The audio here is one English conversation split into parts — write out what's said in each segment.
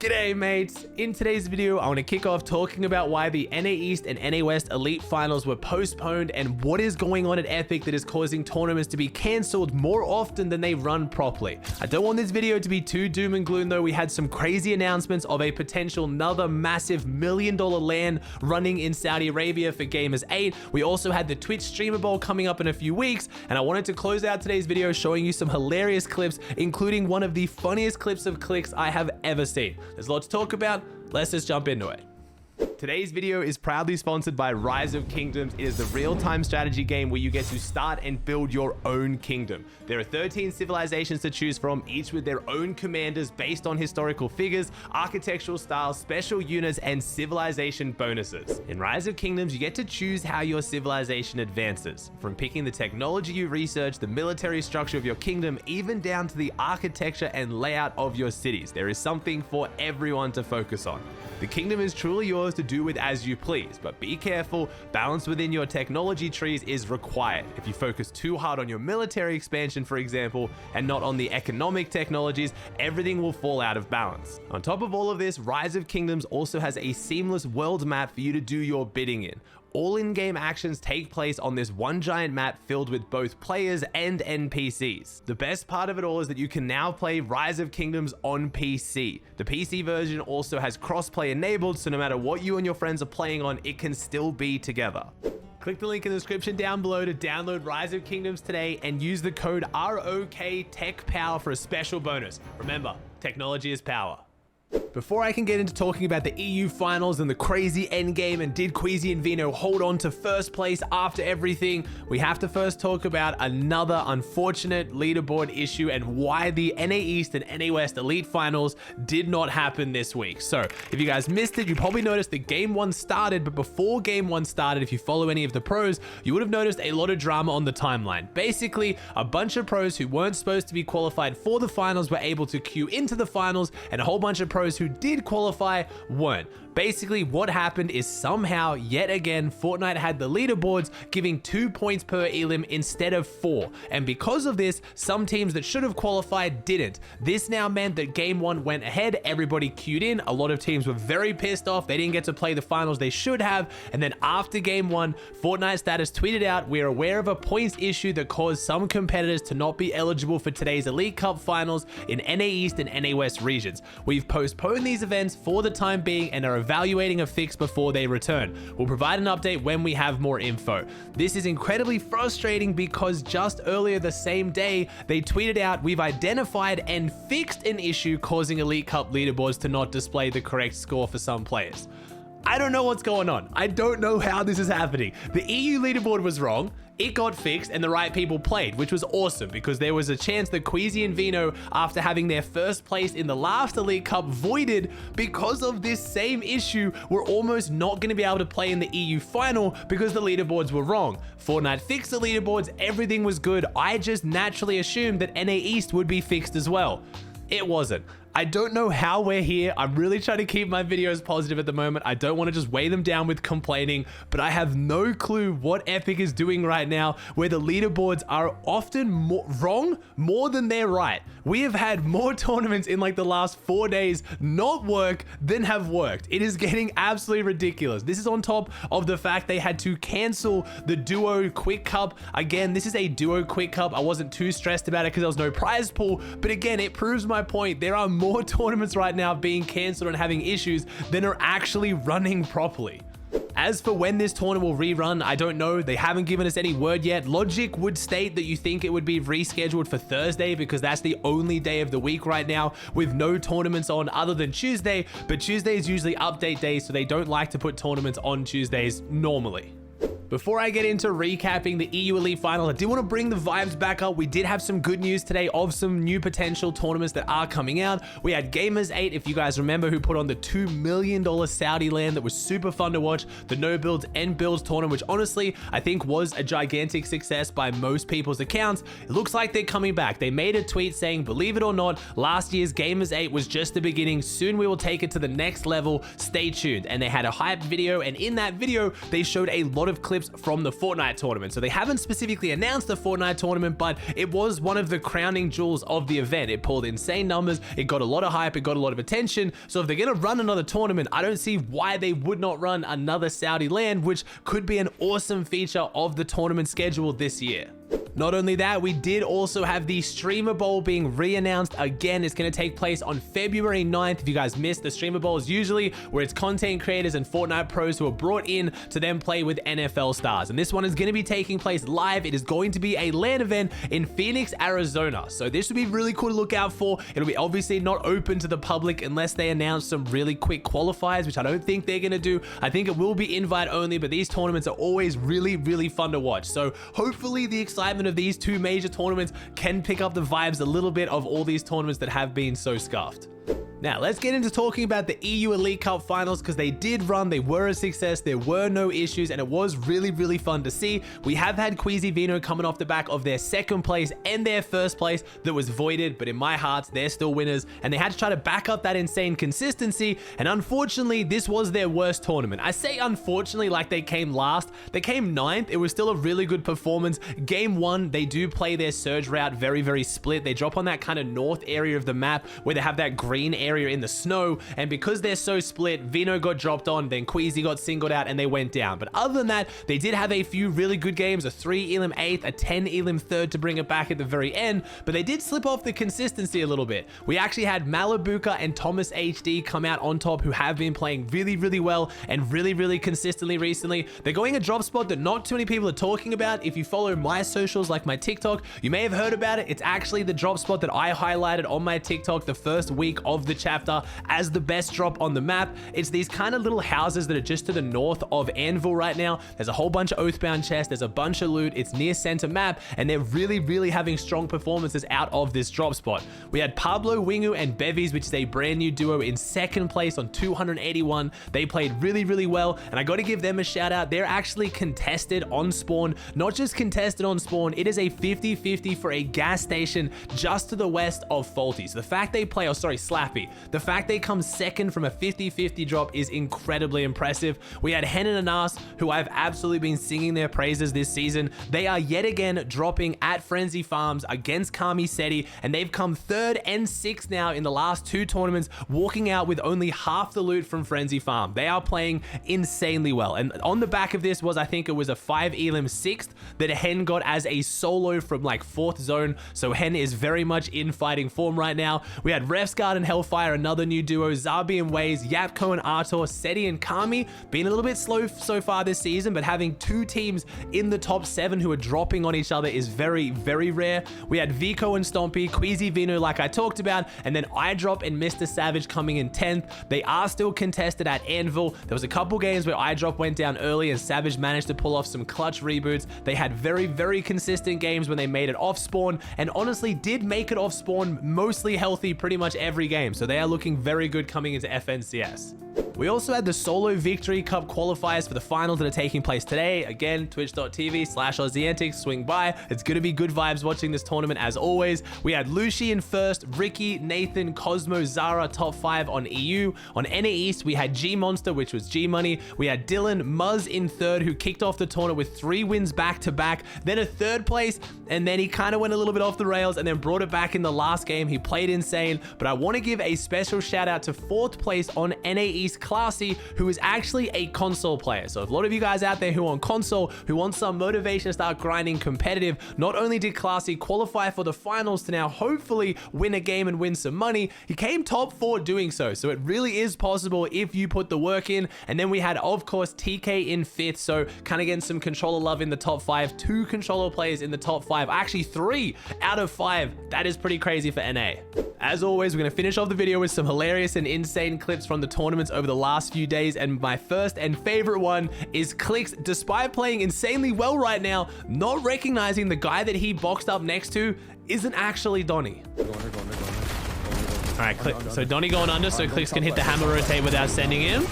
G'day mates! In today's video, I want to kick off talking about why the NA East and NA West Elite Finals were postponed and what is going on at Epic that is causing tournaments to be cancelled more often than they run properly. I don't want this video to be too doom and gloom though. We had some crazy announcements of a potential another massive $1 million LAN running in Saudi Arabia for Gamer8. We also had the Twitch Streamer Bowl coming up in a few weeks, and I wanted to close out today's video showing you some hilarious clips, including one of the funniest clips of Clix I have ever seen. There's a lot to talk about. Let's just jump into it. Today's video is proudly sponsored by Rise of Kingdoms. It is the real-time strategy game where you get to start and build your own kingdom. There are 13 civilizations to choose from, each with their own commanders based on historical figures, architectural styles, special units, and civilization bonuses. In Rise of Kingdoms, you get to choose how your civilization advances, from picking the technology you research, the military structure of your kingdom, even down to the architecture and layout of your cities. There is something for everyone to focus on. The kingdom is truly yours to do with as you please, but be careful, balance within your technology trees is required. If you focus too hard on your military expansion, for example, and not on the economic technologies, everything will fall out of balance. On top of all of this, Rise of Kingdoms also has a seamless world map for you to do your bidding in. All in-game actions take place on this one giant map filled with both players and NPCs. The best part of it all is that you can now play Rise of Kingdoms on PC. The PC version also has crossplay enabled, so no matter what you and your friends are playing on, it can still be together. Click the link in the description down below to download Rise of Kingdoms today and use the code ROKTechPower for a special bonus. Remember, technology is power. Before I can get into talking about the EU finals and the crazy endgame and did Queasy and Vino hold on to first place after everything, we have to first talk about another unfortunate leaderboard issue and why the NA East and NA West Elite Finals did not happen this week. So if you guys missed it, you probably noticed that Game 1 started, but before Game 1 started, if you follow any of the pros, you would have noticed a lot of drama on the timeline. Basically, a bunch of pros who weren't supposed to be qualified for the finals were able to queue into the finals, and a whole bunch of pros who did qualify weren't. Basically, what happened is somehow, yet again, Fortnite had the leaderboards giving 2 points per elim instead of 4. And because of this, some teams that should have qualified didn't. This now meant that Game 1 went ahead, everybody queued in, a lot of teams were very pissed off, they didn't get to play the finals they should have, and then after Game 1, Fortnite status tweeted out, "We are aware of a points issue that caused some competitors to not be eligible for today's Elite Cup finals in NA East and NA West regions. We've postponed these events for the time being and are evaluating a fix before they return. We'll provide an update when we have more info." This is incredibly frustrating because just earlier the same day, they tweeted out, "We've identified and fixed an issue causing Elite Cup leaderboards to not display the correct score for some players." I don't know what's going on. I don't know how this is happening. The EU leaderboard was wrong. It got fixed and the right people played, which was awesome because there was a chance that Queasy and Vino, after having their first place in the last Elite Cup voided because of this same issue, were almost not going to be able to play in the EU final because the leaderboards were wrong. Fortnite fixed the leaderboards, everything was good. I just naturally assumed that NA East would be fixed as well. It wasn't. I don't know how we're here. I'm really trying to keep my videos positive at the moment. I don't want to just weigh them down with complaining, but I have no clue what Epic is doing right now where the leaderboards are often wrong more than they're right. We have had more tournaments in like the last 4 days not work than have worked. It is getting absolutely ridiculous. This is on top of the fact they had to cancel the Duo Quick Cup. Again, this is a Duo Quick Cup. I wasn't too stressed about it because there was no prize pool, but again, it proves my point. There are more tournaments right now being cancelled and having issues than are actually running properly. As for when this tournament will rerun, I don't know. They haven't given us any word yet. Logic would state that you think it would be rescheduled for Thursday because that's the only day of the week right now with no tournaments on other than Tuesday, but Tuesday is usually update day, so they don't like to put tournaments on Tuesdays normally. Before I get into recapping the EU Elite Final, I do want to bring the vibes back up. We did have some good news today of some new potential tournaments that are coming out. We had Gamer8, if you guys remember, who put on the $2 million Saudi LAN that was super fun to watch. The No Builds and Builds tournament, which honestly, I think was a gigantic success by most people's accounts. It looks like they're coming back. They made a tweet saying, "Believe it or not, last year's Gamer8 was just the beginning. Soon we will take it to the next level. Stay tuned." And they had a hype video, and in that video, they showed a lot of clips clips from the Fortnite tournament. So they haven't specifically announced the Fortnite tournament, but it was one of the crowning jewels of the event. It pulled insane numbers, it got a lot of hype, it got a lot of attention. So if they're gonna run another tournament, I don't see why they would not run another Saudi LAN, which could be an awesome feature of the tournament schedule this year. Not only that, we did also have the Streamer Bowl being re-announced again. It's going to take place on February 9th. If you guys missed, the Streamer Bowl is usually where it's content creators and Fortnite pros who are brought in to then play with NFL stars. And this one is going to be taking place live. It is going to be a LAN event in Phoenix, Arizona. So this would be really cool to look out for. It'll be obviously not open to the public unless they announce some really quick qualifiers, which I don't think they're going to do. I think it will be invite only, but these tournaments are always really, really fun to watch. So hopefully the excitement of these two major tournaments can pick up the vibes a little bit of all these tournaments that have been so scuffed. Now, let's get into talking about the EU Elite Cup finals, because they did run, they were a success, there were no issues, and it was really, really fun to see. We have had Queasy Vino coming off the back of their second place and their first place that was voided, but in my heart, they're still winners, and they had to try to back up that insane consistency, and unfortunately, this was their worst tournament. I say unfortunately like they came last, they came 9th, it was still a really good performance. Game 1, they do play their surge route very, very split. They drop on that kind of north area of the map where they have that green area in the snow, and because they're so split, Vino got dropped on, then Queasy got singled out, and they went down. But other than that, they did have a few really good games, a 3 elim 8th, a 10 elim 3rd to bring it back at the very end, but they did slip off the consistency a little bit. We actually had Malibuka and Thomas HD come out on top, who have been playing really, really well and really, really consistently recently. They're going a drop spot that not too many people are talking about. If you follow my socials, like my TikTok, you may have heard about it. It's actually the drop spot that I highlighted on my TikTok the first week of the chapter as the best drop on the map. It's these kind of little houses that are just to the north of Anvil right now. There's a whole bunch of Oathbound chests, there's a bunch of loot, it's near center map, and they're really, really having strong performances out of this drop spot. We had Pablo, Wingu, and Bevies, which is a brand new duo, in second place on 281. They played really, really well, and I got to give them a shout out. They're actually contested on spawn, not just contested on spawn, it is a 50-50 for a gas station just to the west of Faulty. So the fact they play, Slappy, the fact they come second from a 50-50 drop is incredibly impressive. We had Hen and Anas, who I've absolutely been singing their praises this season. They are yet again dropping at Frenzy Farms against Kami Seti, and they've come 3rd and 6th now in the last 2 tournaments, walking out with only half the loot from Frenzy Farm. They are playing insanely well, and on the back of this was, I think it was a 5 elim 6th that Hen got as a solo from like 4th zone, so Hen is very much in fighting form right now. We had Refsguard and Hellfire, another new duo, Zabi and Waze, Yapko and Artor, Seti and Kami, being a little bit slow so far this season, but having 2 teams in the top 7 who are dropping on each other is very, very rare. We had Vico and Stompy, Queasy Vino like I talked about, and then iDrop and Mr. Savage coming in 10th. They are still contested at Anvil. There was a couple games where iDrop went down early and Savage managed to pull off some clutch reboots. They had very, very consistent games when they made it off spawn, and honestly did make it off spawn mostly healthy pretty much every game. So they are looking very good coming into FNCS. We also had the Solo Victory Cup qualifiers for the finals that are taking place today. Again, twitch.tv/Aussie Antics, swing by. It's going to be good vibes watching this tournament as always. We had Lucy in first, Ricky, Nathan, Cosmo, Zara, top 5 on EU. On NA East, we had G Monster, which was G Money. We had Dylan, Muzz in third, who kicked off the tournament with 3 wins back to back, then a 3rd place, and then he kind of went a little bit off the rails and then brought it back in the last game. He played insane, but I want to give a special shout out to 4th place on NA East, Classy, who is actually a console player. So if a lot of you guys out there who are on console, who want some motivation to start grinding competitive, not only did Classy qualify for the finals to now hopefully win a game and win some money, he came top 4 doing so. So it really is possible if you put the work in. And then we had, of course, TK in 5th. So kind of getting some controller love in the top 5, 2 controller players in the top 5, actually 3 out of 5. That is pretty crazy for NA. As always, we're going to finish off the video with some hilarious and insane clips from the tournaments over the last few days, and my first and favorite one is Clix, despite playing insanely well right now, not recognizing the guy that he boxed up next to isn't actually Donny. All right, so Donny going under, so Clix can hit the hammer rotate without sending him.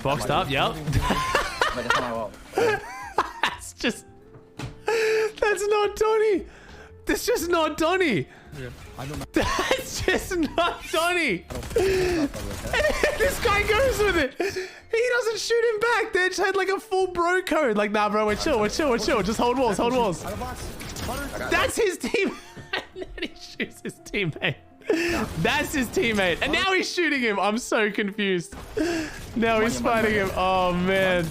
Boxed up, yep. That's just... That's not Donny. That's just not Tourney. Yeah, I don't know. That's just not Tourney. This guy goes with it. He doesn't shoot him back. They just had like a full bro code. Like, nah, bro, we're chill. We're chill. We're chill. Just hold walls. Hold walls. That's his team. And then he shoots his teammate. That's his teammate. And now he's shooting him. I'm so confused. Now he's fighting him. Oh, man.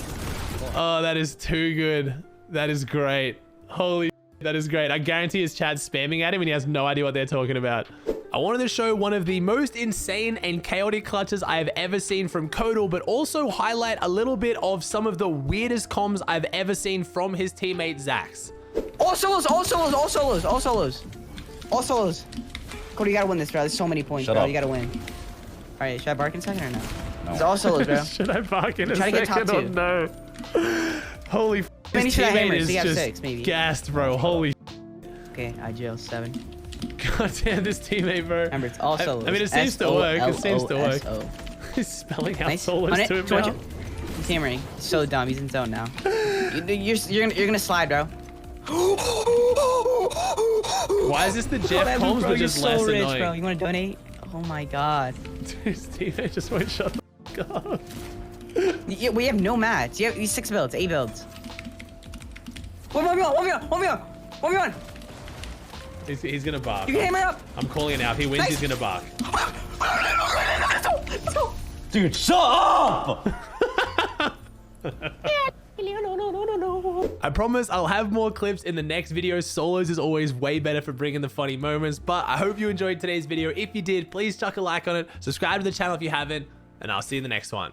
Oh, that is too good. That is great. Holy, that is great. I guarantee his chat's spamming at him and he has no idea what they're talking about. I wanted to show one of the most insane and chaotic clutches I have ever seen from Cotal, but also highlight a little bit of some of the weirdest comms I've ever seen from his teammate, Zax. All solos, all solos, all solos, all solos. All solos. Cody, you gotta win this, bro. There's so many points, bro. You gotta win. All right, should I bark in a second or no? No. It's all solos, bro. Should I bark in a second? Try to get top 2. No. Holy f***. His teammate is just 6, maybe. Gassed, bro. Holy Okay, I jail 7. God damn, this teammate, bro. Remember, it's all solos. I mean, it seems to work. It seems to work. He's spelling out solos to him now. He's hammering. He's so dumb. He's in zone now. You're gonna slide, bro. Why is this the Jeff Holmes, but just less rich, annoying? Bro. You want to donate? Oh my god. His teammate just won't shut the f*** up. We have no mats. You have 6 builds, 8 builds. 1v1. He's gonna bark. You can hammer up. I'm calling it now. If he wins, he's gonna bark. Dude, shut up! I promise I'll have more clips in the next video. Solos is always way better for bringing the funny moments, but I hope you enjoyed today's video. If you did, please chuck a like on it, subscribe to the channel if you haven't, and I'll see you in the next one.